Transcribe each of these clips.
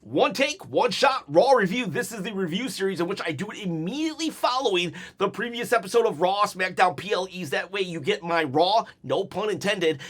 One take, one shot, Raw review. This is the review series in which I do it immediately following the previous episode of Raw, SmackDown, PLEs. That way you get my raw, no pun intended,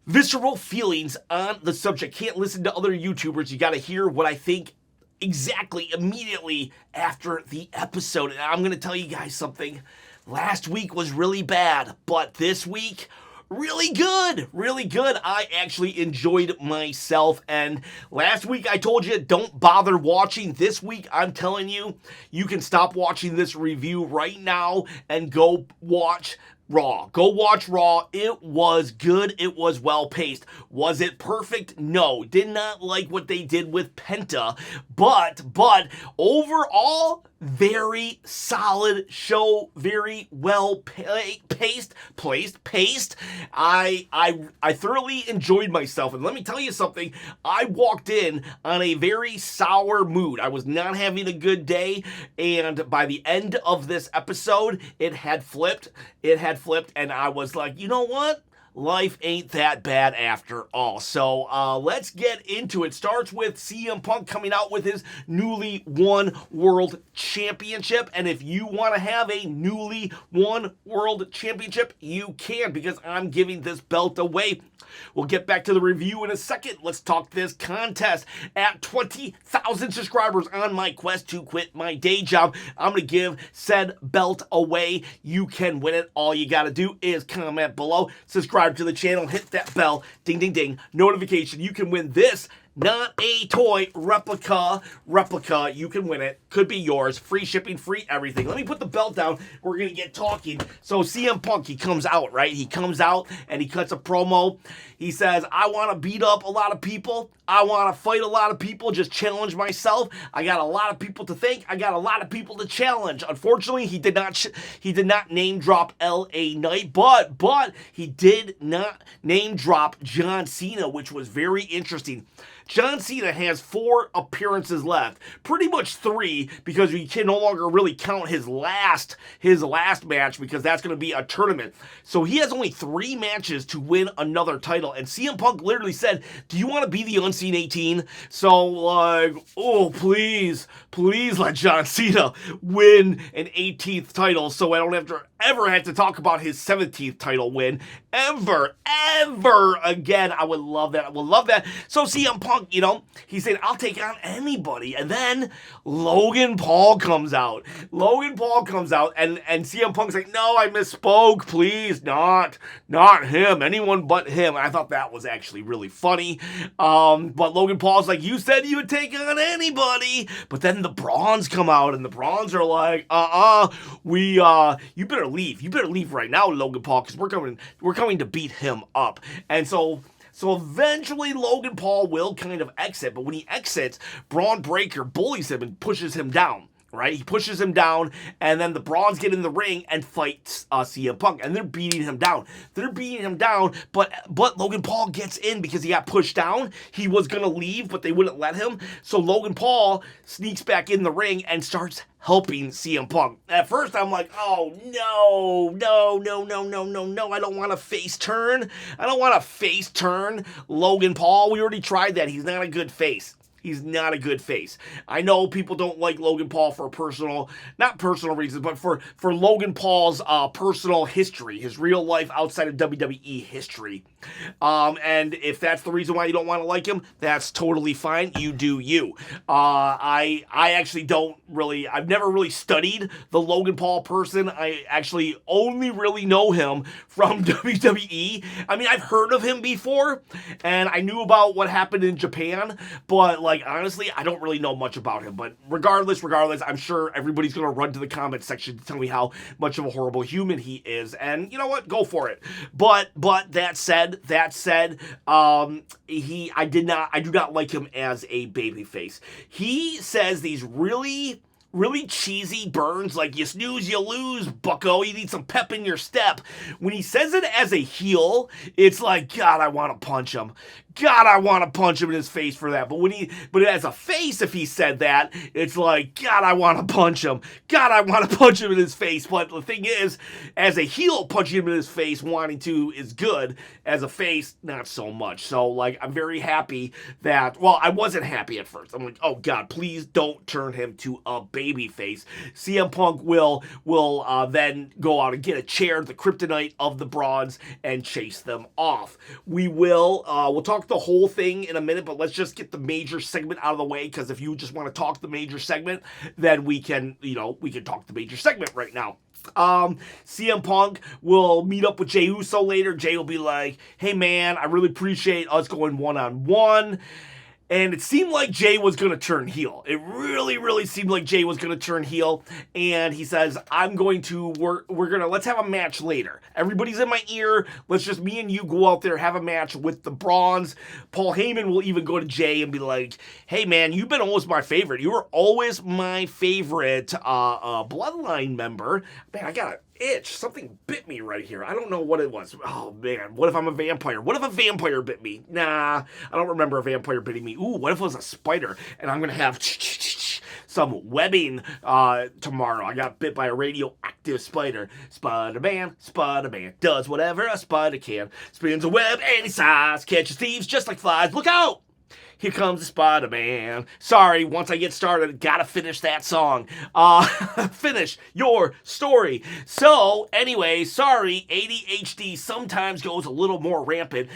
visceral feelings on the subject. Can't listen to other YouTubers. You got to hear what I think exactly immediately after the episode. And I'm going to tell you guys something. Last week was really bad, but this week, really good, really good. I actually enjoyed myself, and last week I told you don't bother watching. This week I'm telling you, you can stop watching this review right now and go watch Raw. Go watch Raw. It was good. It was well paced. Was it perfect? No. Did not like what they did with Penta, but overall, very solid show, very well paced. I thoroughly enjoyed myself, and let me tell you something. I walked in on a very sour mood. I was not having a good day, and by the end of this episode, it had flipped, and I was like, you know what? Life ain't that bad after all. So let's get into it. Starts with CM Punk coming out with his newly won World Championship. And if you want to have a newly won World Championship, you can, because I'm giving this belt away. We'll get back to the review in a second. Let's talk this contest. At 20,000 subscribers on my quest to quit my day job, I'm going to give said belt away. You can win it. All you got to do is comment below, subscribe to the channel, hit that bell, ding, ding, ding, notification. You can win this. Not a toy, replica. You can win it. Could be yours. Free shipping, free everything. Let me put the belt down. We're going to get talking. So CM Punk, he comes out, right? He comes out and he cuts a promo. He says, I want to beat up a lot of people. I want to fight a lot of people, just challenge myself. I got a lot of people to thank. I got a lot of people to challenge. Unfortunately, he did not name drop LA Knight, but he did not name drop John Cena, which was very interesting. John Cena has 4 appearances left. Pretty much 3, because we can no longer really count his last match, because that's going to be a tournament. So he has only 3 matches to win another title. And CM Punk literally said, do you want to be the Unseen 18? So, like, oh, please let John Cena win an 18th title so I don't ever have to talk about his 17th title win ever again. I would love that. So CM Punk, you know, he said, I'll take on anybody. And then Logan Paul comes out. And CM Punk's like, no, I misspoke. Please, not him. Anyone but him. And I thought that was actually really funny. But Logan Paul's like, you said you would take on anybody. But then the Brawns come out, and the Brawns are like, you better leave. You better leave right now, Logan Paul, because we're coming to beat him up. And so eventually Logan Paul will kind of exit, but when he exits, Bron Breaker bullies him and pushes him down. Right? He pushes him down, and then the Brawns get in the ring and fight CM Punk, and they're beating him down. But Logan Paul gets in because he got pushed down. He was going to leave, but they wouldn't let him. So Logan Paul sneaks back in the ring and starts helping CM Punk. At first, I'm like, oh, no. I don't want a face turn. Logan Paul. We already tried that. He's not a good face. I know people don't like Logan Paul for not personal reasons, but for Logan Paul's personal history, his real life outside of WWE history. And if that's the reason why you don't want to like him, that's totally fine. You do you. I actually I've never really studied the Logan Paul person. I actually only really know him from WWE. I mean, I've heard of him before, and I knew about what happened in Japan, but like, honestly, I don't really know much about him. But regardless, I'm sure everybody's going to run to the comment section to tell me how much of a horrible human he is. And you know what? Go for it. But that said, I do not like him as a babyface. He says these really cheesy burns like, you snooze, you lose, bucko. You need some pep in your step. When he says it as a heel, it's like, God, I want to punch him. God, I want to punch him in his face for that. But as a face, if he said that, it's like, God, I want to punch him. God, I want to punch him in his face. But the thing is, as a heel, punching him in his face, wanting to, is good. As a face, not so much. So, like, I'm very happy that, well, I wasn't happy at first. I'm like, oh, God, please don't turn him to a baby face. CM Punk will then go out and get a chair, the kryptonite of the Brawns, and chase them off. We'll talk the whole thing in a minute, but let's just get the major segment out of the way, because if you just want to talk the major segment, then we can talk the major segment right now. CM Punk will meet up with Jey Uso later. Jey will be like, hey man, I really appreciate us going one-on-one. And it seemed like Jey was going to turn heel. It really, really seemed like Jey was going to turn heel. And he says, let's have a match later. Everybody's in my ear. Let's just, me and you go out there, have a match with the Brawns. Paul Heyman will even go to Jey and be like, hey man, you've been always my favorite. You were always my favorite Bloodline member. Man, I got itch. Something bit me right here. I don't know what it was. Oh man, what if I'm a vampire? What if a vampire bit me? Nah, I don't remember a vampire biting me. Ooh, what if it was a spider and I'm gonna have some webbing tomorrow? I got bit by a radioactive spider. Spider-Man does whatever a spider can. Spins a web any size, catches thieves just like flies. Look out! Here comes the Spider-Man. Sorry, once I get started, gotta finish that song. Finish your story. So, anyway, sorry, ADHD sometimes goes a little more rampant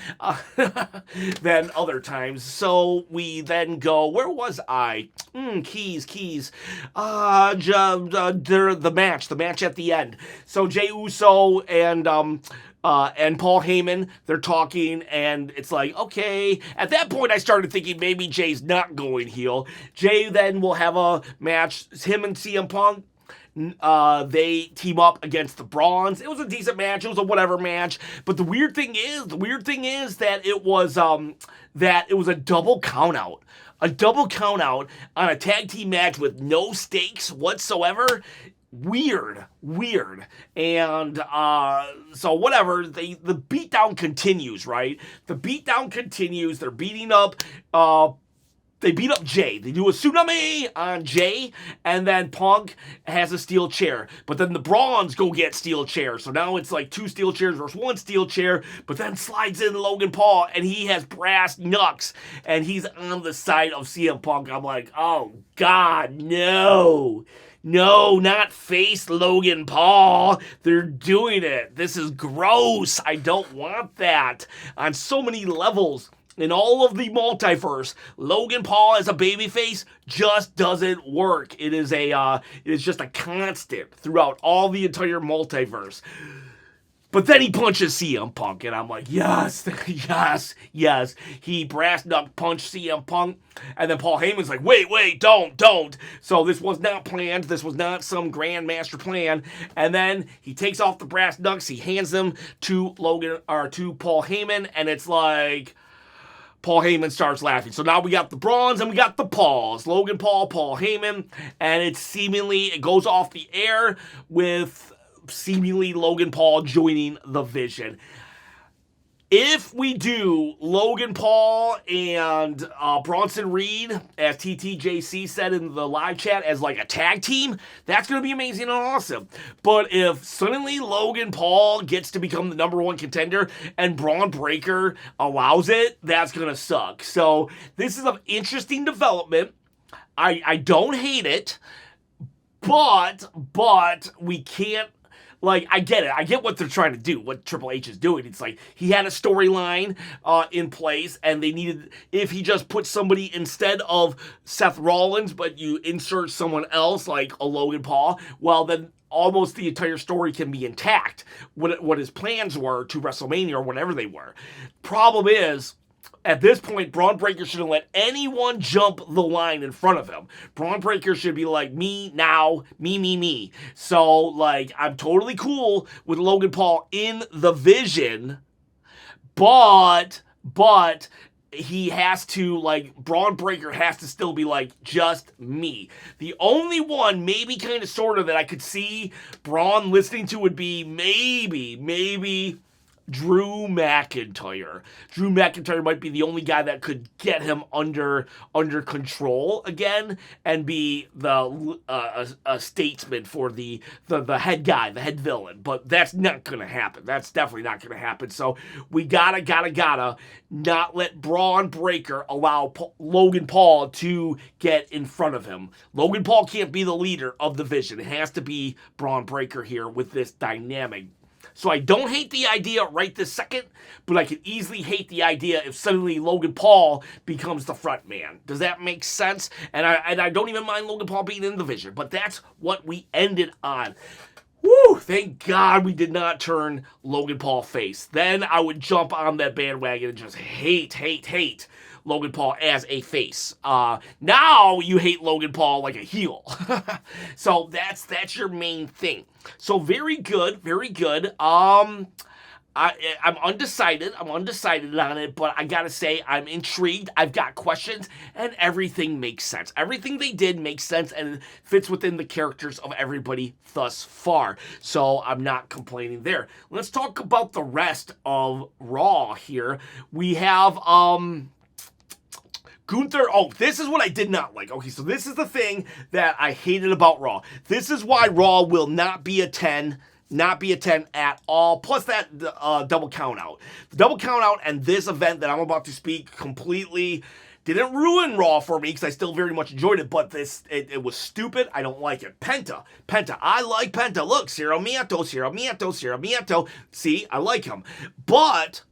than other times. So, we then go, where was I? Keys. The match at the end. So, Jey Uso and Paul Heyman, they're talking, and it's like, okay. At that point, I started thinking maybe Jay's not going heel. Jay then will have a match, him and CM Punk. They team up against the Brawns. It was a decent match. It was a whatever match. But the weird thing is that it was a double countout. A double countout on a tag team match with no stakes whatsoever. Weird. And so whatever, the beatdown continues, right? The beatdown continues. They're beating up they beat up Jay. They do a tsunami on Jay, and then Punk has a steel chair. But then the Brawns go get steel chairs. So now it's like 2 steel chairs versus 1 steel chair. But then slides in Logan Paul, and he has brass knucks, and he's on the side of CM Punk. I'm like, oh God, no. No, not face Logan Paul. They're doing it. This is gross. I don't want that. On so many levels, in all of the multiverse, Logan Paul as a babyface just doesn't work. It is just a constant throughout all the entire multiverse. But then he punches CM Punk, and I'm like, yes. He brass knuck punched CM Punk, and then Paul Heyman's like, wait, don't. So this was not planned. This was not some grand master plan. And then he takes off the brass knucks. He hands them to Paul Heyman, and it's like, Paul Heyman starts laughing. So now we got the Brawns and we got the Pauls. Logan Paul, Paul Heyman, and it goes off the air with seemingly Logan Paul joining the Vision. If we do Logan Paul and Bronson Reed, as TTJC said in the live chat, as like a tag team, that's going to be amazing and awesome. But if suddenly Logan Paul gets to become the number 1 contender and Bron Breaker allows it, that's going to suck. So this is an interesting development. I don't hate it, but we can't. Like, I get it. I get what they're trying to do, what Triple H is doing. It's like, he had a storyline in place, and they needed, if he just put somebody instead of Seth Rollins, but you insert someone else, like a Logan Paul, well, then almost the entire story can be intact. What his plans were to WrestleMania or whatever they were. Problem is, at this point, Bron Breakker shouldn't let anyone jump the line in front of him. Bron Breakker should be like, me now, me. So, like, I'm totally cool with Logan Paul in the Vision, but he has to, like, Bron Breakker has to still be like, just me. The only one, maybe kind of sort of, that I could see Braun listening to would be maybe Drew McIntyre. Drew McIntyre might be the only guy that could get him under control again and be the a statesman for the head guy, the head villain. But that's not gonna happen. That's definitely not gonna happen. So we gotta not let Bron Breaker allow Logan Paul to get in front of him. Logan Paul can't be the leader of the Vision. It has to be Bron Breaker here with this dynamic. So I don't hate the idea right this second, but I could easily hate the idea if suddenly Logan Paul becomes the front man. Does that make sense? And I don't even mind Logan Paul being in the Vision, but that's what we ended on. Woo! Thank God we did not turn Logan Paul face. Then I would jump on that bandwagon and just hate Logan Paul as a face. Now you hate Logan Paul like a heel. So that's your main thing. So very good. I'm undecided. I'm undecided on it, but I gotta say I'm intrigued. I've got questions, and everything makes sense. Everything they did makes sense and fits within the characters of everybody thus far. So I'm not complaining there. Let's talk about the rest of Raw here. We have Gunther, this is what I did not like. Okay, so this is the thing that I hated about Raw. This is why Raw will not be a 10, at all. Plus that double count out. The double count out and this event that I'm about to speak completely didn't ruin Raw for me because I still very much enjoyed it, but it was stupid. I don't like it. Penta, I like Penta. Look, Ciro Mieto. See, I like him. But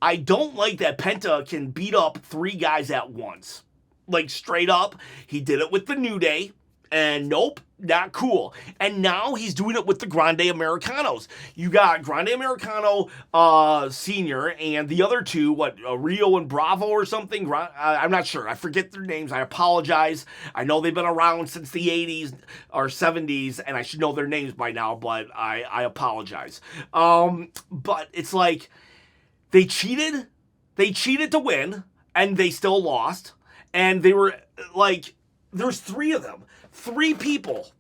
I don't like that Penta can beat up 3 guys at once. Like, straight up. He did it with the New Day. And nope, not cool. And now he's doing it with the Grande Americanos. You got Grande Americano Senior and the other two, Rio and Bravo or something? I'm not sure. I forget their names. I apologize. I know they've been around since the 80s or 70s, and I should know their names by now, but I apologize. But it's like they cheated. They cheated to win, and they still lost. And they were like, there's 3 of them. 3 people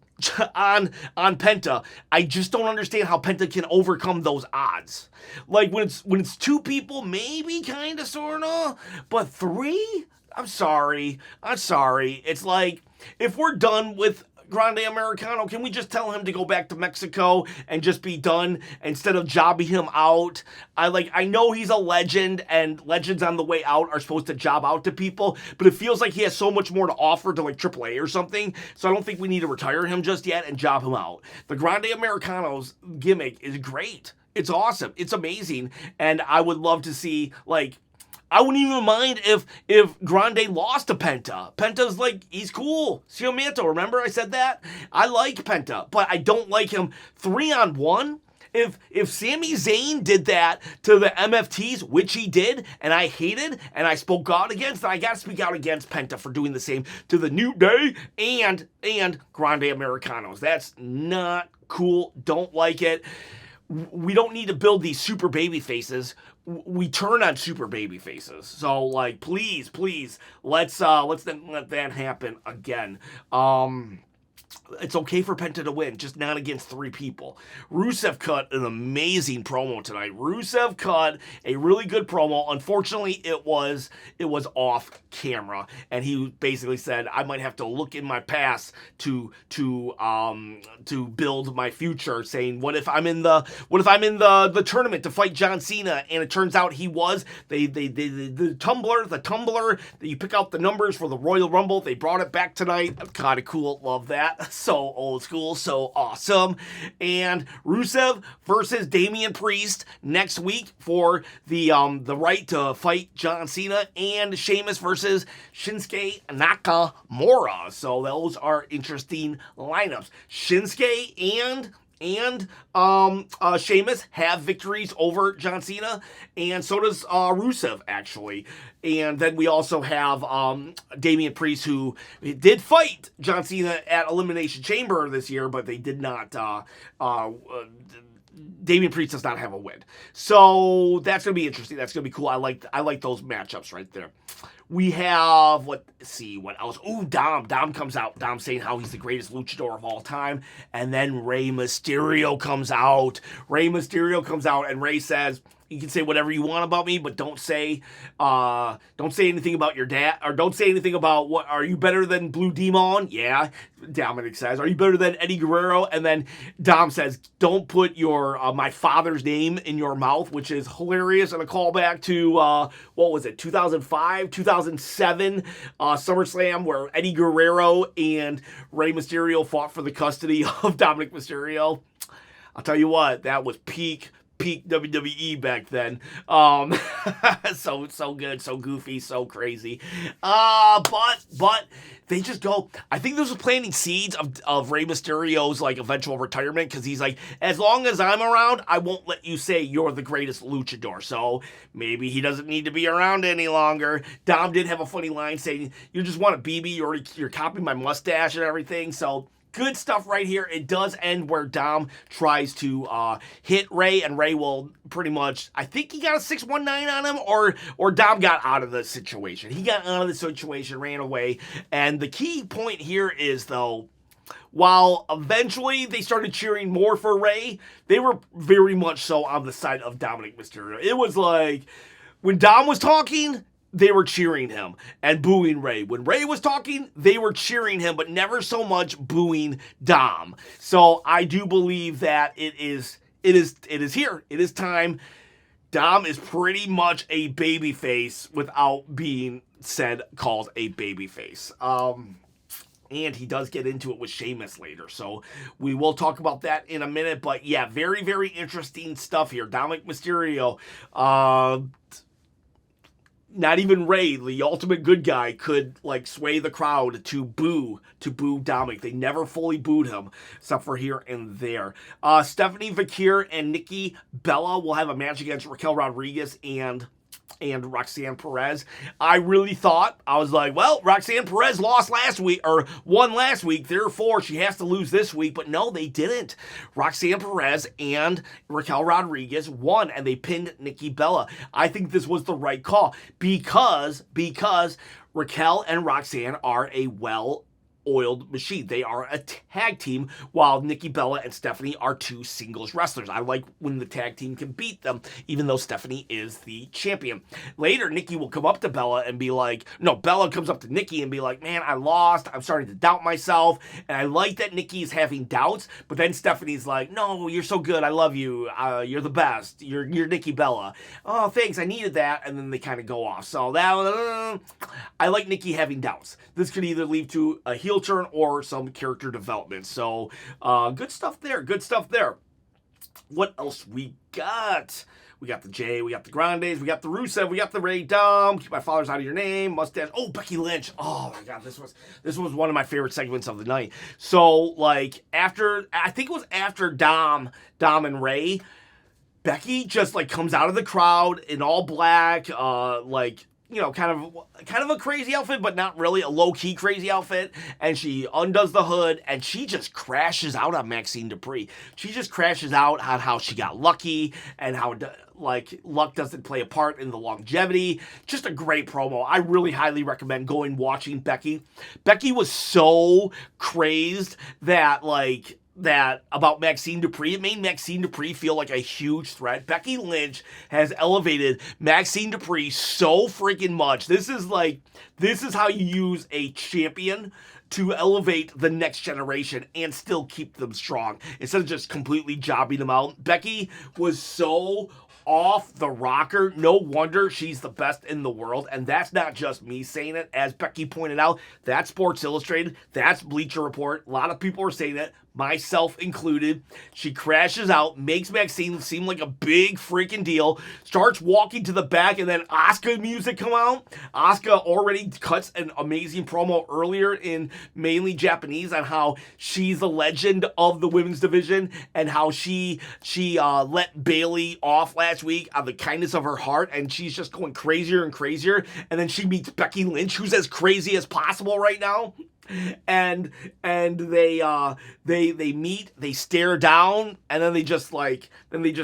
on Penta. I just don't understand how Penta can overcome those odds. Like when it's 2 people, maybe kind of sorta, but 3? I'm sorry. It's like if we're done with Grande Americano, can we just tell him to go back to Mexico and just be done instead of jobbing him out? I know he's a legend and legends on the way out are supposed to job out to people, but it feels like he has so much more to offer to like AAA or something, so I don't think we need to retire him just yet and job him out. The Grande Americano's gimmick is great. It's awesome. It's amazing. And I would love to see, I wouldn't even mind if Grande lost to Penta. Penta's he's cool. Ciro Mieto, remember I said that? I like Penta, but I don't like him 3-on-1. If Sami Zayn did that to the MFTs, which he did, and I hated, and I spoke out against, then I gotta speak out against Penta for doing the same to the New Day and Grande Americanos. That's not cool. Don't like it. We don't need to build these super baby faces. We turn on super baby faces. So please, let's not let that happen again. It's okay for Penta to win, just not against 3 people. Rusev cut an amazing promo tonight. Rusev cut a really good promo. Unfortunately, it was off camera, and he basically said, "I might have to look in my past to build my future." Saying, "What if I'm in the tournament to fight John Cena?" And it turns out he was. The tumbler that you pick out the numbers for the Royal Rumble. They brought it back tonight. Kind of cool. Love that. So old school, so awesome. And Rusev versus Damian Priest next week for the right to fight John Cena, and Sheamus versus Shinsuke Nakamura. So those are interesting lineups. Shinsuke and Sheamus have victories over John Cena, and so does Rusev, actually. And then we also have Damian Priest, who did fight John Cena at Elimination Chamber this year, but they did not. Damian Priest does not have a win, so that's gonna be interesting. That's gonna be cool. I like those matchups right there. we have, let's see, what else? Ooh, Dom comes out. Dom saying how he's the greatest luchador of all time. And then Rey Mysterio comes out. And Rey says, you can say whatever you want about me, but don't say anything about your dad, or don't say anything about what, are you better than Blue Demon? Yeah, Dominik says. Are you better than Eddie Guerrero? And then Dom says, don't put your my father's name in your mouth, which is hilarious, and a callback to, what was it, 2005, 2007 SummerSlam, where Eddie Guerrero and Rey Mysterio fought for the custody of Dominik Mysterio. I'll tell you what, that was peak WWE back then. So good, so goofy, so crazy. But they just go. I think this was planting seeds of Rey Mysterio's like eventual retirement, because he's like, as long as I'm around, I won't let you say you're the greatest luchador. So maybe he doesn't need to be around any longer. Dom did have a funny line saying, "You just want a BB, you're copying my mustache and everything." So good stuff right here. It does end where Dom tries to hit Rey, and Rey will pretty much, I think he got a 619 on him, or Dom got out of the situation. He got out of the situation, ran away. And the key point here is, though, while eventually they started cheering more for Rey, they were very much so on the side of Dominik Mysterio. It was like, when Dom was talking, they were cheering him and booing Rey. When Rey was talking, they were cheering him, but never so much booing Dom. So I do believe that it is here. It is time. Dom is pretty much a babyface without being called a babyface. And he does get into it with Sheamus later. So we will talk about that in a minute. But yeah, very, very interesting stuff here. Dominik Mysterio, not even Rey, the ultimate good guy, could like sway the crowd to boo Dominik. They never fully booed him, except for here and there. Stephanie Vakir and Nikki Bella will have a match against Raquel Rodriguez and Roxanne Perez. I really thought, I was like, well, Roxanne Perez won last week, therefore she has to lose this week. But no, they didn't. Roxanne Perez and Raquel Rodriguez won, and they pinned Nikki Bella. I think this was the right call, because Raquel and Roxanne are a well-oiled machine. They are a tag team, while Nikki Bella and Stephanie are two singles wrestlers. I like when the tag team can beat them, even though Stephanie is the champion. Later, Nikki will come up to Bella and be like, no, Bella comes up to Nikki and be like, man, I lost. I'm starting to doubt myself. And I like that Nikki is having doubts, but then Stephanie's like, no, you're so good. I love you. You're the best. You're Nikki Bella. Oh, thanks. I needed that. And then they kind of go off. So I like Nikki having doubts. This could either lead to a heel turn or some character development. So good stuff there. What else we got? We got the Jay, we got the Grandes, we got the Rusev, we got the Ray Dom, Keep My Father's Out of Your Name, Mustache. Oh, Becky Lynch. Oh my God, this was one of my favorite segments of the night. So like I think it was after Dom and Ray, Becky just like comes out of the crowd in all black, you know, kind of a crazy outfit, but not really, a low-key crazy outfit. And she undoes the hood, and she just crashes out on Maxine Dupree. She just crashes out on how she got lucky, and how, like, luck doesn't play a part in the longevity. Just a great promo. I really highly recommend watching Becky. Becky was so crazed that about Maxine Dupree. It made Maxine Dupree feel like a huge threat. Becky Lynch has elevated Maxine Dupree so freaking much. This is how you use a champion to elevate the next generation and still keep them strong, instead of just completely jobbing them out. Becky was so off the rocker. No wonder she's the best in the world. And that's not just me saying it. As Becky pointed out, that's Sports Illustrated. That's Bleacher Report. A lot of people are saying it, myself included. She crashes out, makes Maxine seem like a big freaking deal, starts walking to the back, and then Asuka music come out. Asuka already cuts an amazing promo earlier in mainly Japanese on how she's the legend of the women's division, and how she let Bayley off last week on the kindness of her heart, and she's just going crazier and crazier. And then she meets Becky Lynch, who's as crazy as possible right now. And they meet, they stare down, and then they just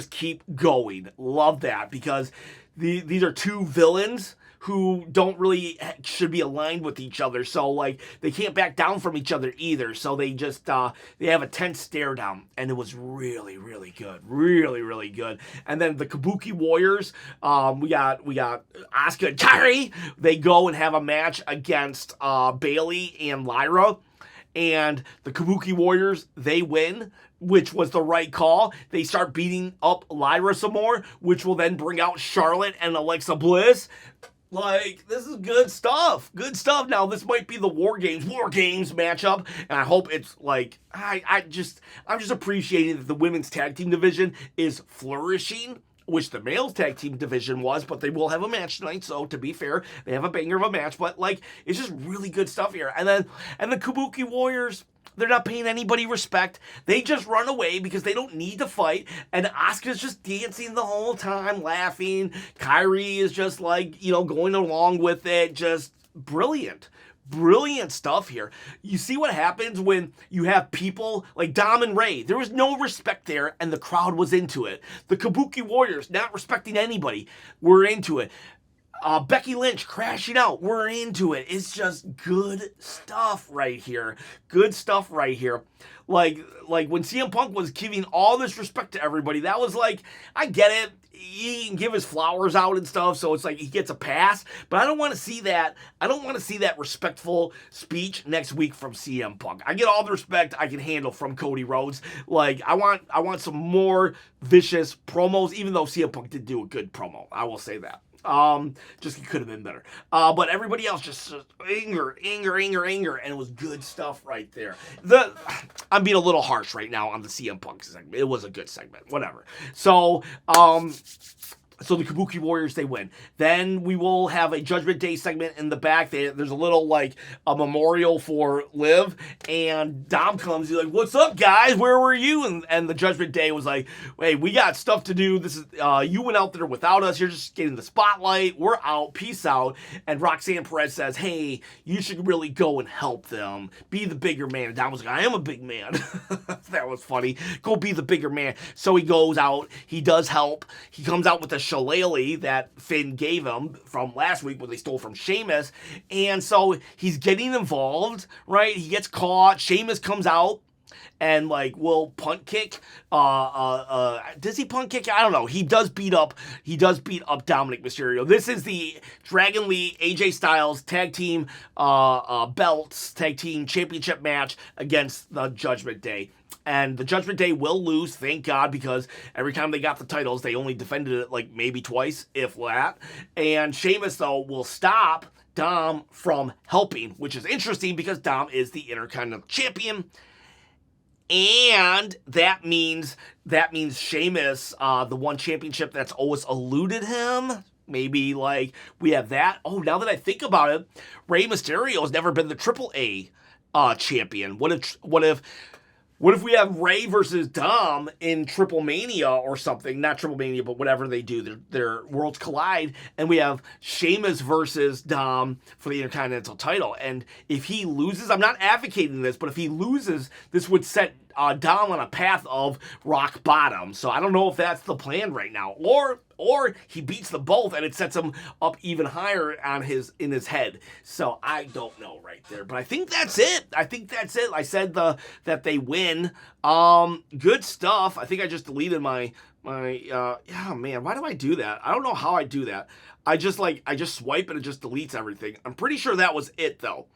keep going. Love that, because these are two villains who don't really should be aligned with each other. So like they can't back down from each other either. So they just they have a tense stare down, and it was really, really good, really, really good. And then the Kabuki Warriors, we got Asuka and Kairi. They go and have a match against Bayley and Lyra. And the Kabuki Warriors, they win, which was the right call. They start beating up Lyra some more, which will then bring out Charlotte and Alexa Bliss. Like, this is good stuff. Good stuff. Now, this might be the War Games matchup, and I hope it's like, I'm just appreciating that the women's tag team division is flourishing, which the male's tag team division was, but they will have a match tonight, so to be fair, they have a banger of a match, but like, it's just really good stuff here. And the Kabuki Warriors, they're not paying anybody respect. They just run away because they don't need to fight, and Asuka's just dancing the whole time, laughing. Kairi is just like, going along with it, just brilliant. Brilliant stuff here. You see what happens when you have people like Dom and Rey. There was no respect there, and the crowd was into it. The Kabuki Warriors not respecting anybody. We're into it. Becky Lynch crashing out. We're into it. It's just good stuff right here. Good stuff right here. Like when CM Punk was giving all this respect to everybody, that was like, I get it. He can give his flowers out and stuff, so it's like he gets a pass. But I don't want to see that. I don't want to see that respectful speech next week from CM Punk. I get all the respect I can handle from Cody Rhodes. Like I want some more vicious promos, even though CM Punk did do a good promo. I will say that. Just it could have been better. But everybody else just anger, and it was good stuff right there. I'm being a little harsh right now on the CM Punk segment. It was a good segment, whatever. So, so the Kabuki Warriors, they win. Then we will have a Judgment Day segment in the back. There's a little, like, a memorial for Liv. And Dom comes. He's like, what's up, guys? Where were you? And the Judgment Day was like, hey, we got stuff to do. This is you went out there without us. You're just getting the spotlight. We're out. Peace out. And Roxanne Perez says, hey, you should really go and help them. Be the bigger man. And Dom was like, I am a big man. That was funny. Go be the bigger man. So he goes out. He does help. He comes out with a shillelagh that Finn gave him from last week when they stole from Sheamus. And so he's getting involved, right? He gets caught. Sheamus comes out and like will punt kick. Does he punt kick? I don't know. He does beat up Dominik Mysterio. This is the Dragon Lee AJ Styles tag team belts, tag team championship match against the Judgment Day. And the Judgment Day will lose, thank God, because every time they got the titles, they only defended it like maybe twice, if that. And Sheamus, though, will stop Dom from helping, which is interesting because Dom is the Intercontinental Champion. And that means Sheamus, the one championship that's always eluded him. Maybe like we have that. Oh, now that I think about it, Rey Mysterio has never been the AAA champion. What if we have Rey versus Dom in Triple Mania or something? Not Triple Mania, but whatever they do, their worlds collide, and we have Sheamus versus Dom for the Intercontinental title. And if he loses, I'm not advocating this, but if he loses, this would set Dom on a path of rock bottom. So I don't know if that's the plan right now, or he beats them both and it sets him up even higher in his head. So I don't know right there, but I think that's it. I said that they win. Good stuff. I think I just deleted my yeah, man, why do I do that? I don't know how I do that. I just swipe and it just deletes everything. I'm pretty sure that was it though.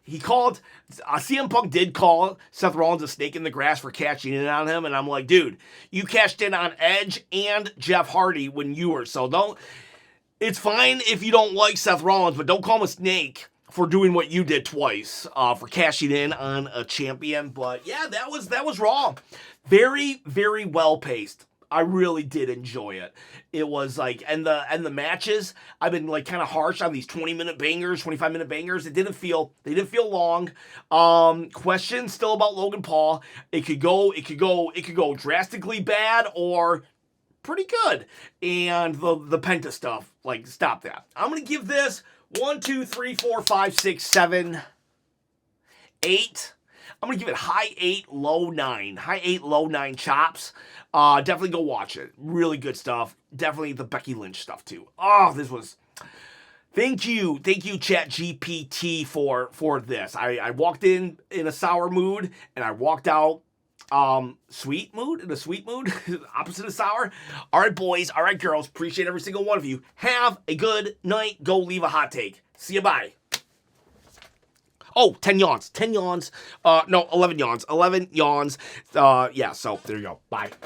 He called, CM Punk did call Seth Rollins a snake in the grass for cashing in on him, and I'm like, dude, you cashed in on Edge and Jeff Hardy when you were, so it's fine if you don't like Seth Rollins, but don't call him a snake for doing what you did twice, for cashing in on a champion. But yeah, that was Raw. Very, very well paced. I really did enjoy it. It was like, and the matches, I've been like kind of harsh on these 20-minute bangers, 25-minute bangers. They didn't feel long. Questions still about Logan Paul. It could go drastically bad or pretty good. And the Penta stuff, like, stop that. I'm gonna give this 1, 2, 3, 4, 5, 6, 7, 8. I'm going to give it high 8, low 9. High 8, low 9 chops. Definitely go watch it. Really good stuff. Definitely the Becky Lynch stuff, too. Oh, this was... Thank you, ChatGPT for this. I walked in a sour mood, and I walked out sweet mood, in a sweet mood, opposite of sour. All right, boys, all right, girls, appreciate every single one of you. Have a good night. Go leave a hot take. See you, bye. Oh, 10 yawns. 10 yawns. No, 11 yawns. 11 yawns. Yeah, so there you go. Bye.